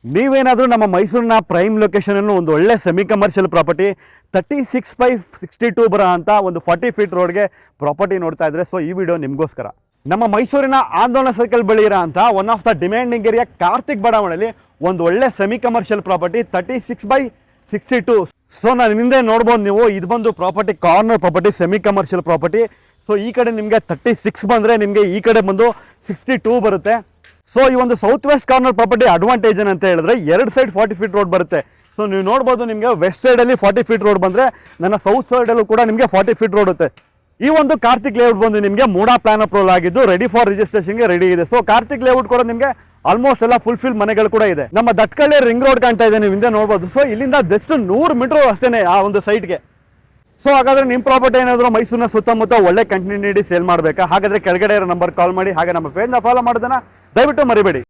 ನೀವೇನಾದರೂ ನಮ್ಮ ಮೈಸೂರಿನ ಪ್ರೈಮ್ ಲೊಕೇಶನನ್ನು ಒಂದು ಒಳ್ಳೆ ಸೆಮಿ ಕಮರ್ಷಿಯಲ್ ಪ್ರಾಪರ್ಟಿ 36/62 ಬರೋ ಅಂತ ಒಂದು 40 ಫೀಟ್ ರೋಡ್ಗೆ ಪ್ರಾಪರ್ಟಿ ನೋಡ್ತಾ ಇದ್ರೆ, ಸೊ ಈ ವಿಡಿಯೋ ನಿಮಗೋಸ್ಕರ. ನಮ್ಮ ಮೈಸೂರಿನ ಆಂದೋಲನ ಸರ್ಕಲ್ ಬಳಿ ಇರೋ ಅಂತ one of the demanding area Karthik ಬಡಾವಣೆಯಲ್ಲಿ ಒಂದು ಒಳ್ಳೆ ಸೆಮಿ ಕಮರ್ಷಿಯಲ್ ಪ್ರಾಪರ್ಟಿ 36/62. ಸೊ ನಾನು ಹಿಂದೆ ನೋಡ್ಬೋದು ನೀವು, ಇದು ಬಂದು property corner property, semi commercial property. So ಈ ಕಡೆ ನಿಮಗೆ 36 ಬಂದರೆ ನಿಮಗೆ ಈ ಕಡೆ ಬಂದು 62 ಬರುತ್ತೆ. ಸೊ ಈ ಒಂದು south west corner property advantage ಏನಂತ ಹೇಳಿದ್ರೆ, ಎರಡು ಸೈಡ್ 40 ಫೀಟ್ ರೋಡ್ ಬರುತ್ತೆ. ಸೊ ನೀವು ನೋಡ್ಬೋದು, ನಿಮಗೆ ವೆಸ್ಟ್ ಸೈಡಲ್ಲಿ 40 ಫೀಟ್ ರೋಡ್ ಬಂದರೆ ನನ್ನ ಸೌತ್ ಸೈಡಲ್ಲೂ ಕೂಡ ನಿಮಗೆ 40 ಫೀಟ್ ರೋಡ್ ಇರುತ್ತೆ. ಈ ಒಂದು ಕಾರ್ತಿಕ್ ಲೇಔಟ್ ಬಂದು ನಿಮಗೆ ಮೂಡಾ ಪ್ಲಾನ್ ಅಪ್ರೂವಲ್ ಆಗಿದ್ದು ರೆಡಿ ಫಾರ್ ರಿಜಿಸ್ಟ್ರೇಷನ್ಗೆ ರೆಡಿ ಇದೆ. ಸೊ ಕಾರ್ತಿಕ್ ಲೇಔಟ್ ಕೂಡ ನಿಮಗೆ ಆಲ್ಮೋಸ್ಟ್ ಎಲ್ಲ ಫುಲ್ಫಿಲ್ ಮನೆಗಳು ಕೂಡ ಇದೆ. ನಮ್ಮ ದಟ್ಕಳ್ಳಿ ರಿಂಗ್ ರೋಡ್ ಕಾಣ್ತಾ ಇದೆ, ನೀವು ಹಿಂದೆ ನೋಡ್ಬೋದು. ಸೊ ಇಲ್ಲಿಂದ ಜಸ್ಟ್ 100 ಮೀಟರ್ ಅಷ್ಟೇ ಆ ಒಂದು ಸೈಟ್ಗೆ. ಸೊ ಹಾಗಾದ್ರೆ ನಿಮ್ಮ ಪ್ರಾಪರ್ಟಿ ಏನಾದರೂ ಮೈಸೂರಿನ ಸುತ್ತಮುತ್ತ ಒಳ್ಳೆ ಕಂಟೆಂಟ್ ನೀಡಿ ಸೇಲ್ ಮಾಡಬೇಕಾ? ಹಾಗಾದ್ರೆ ಕೆಳಗಡೆ ಇರೋ ನಂಬರ್ ಕಾಲ್ ಮಾಡಿ. ಹಾಗೆ ನಮ್ಮ ಪೇಜ್ನ ಫಾಲೋ ಮಾಡೋದನ್ನ ದಯವಿಟ್ಟು ಮರಿಬೇಡಿ.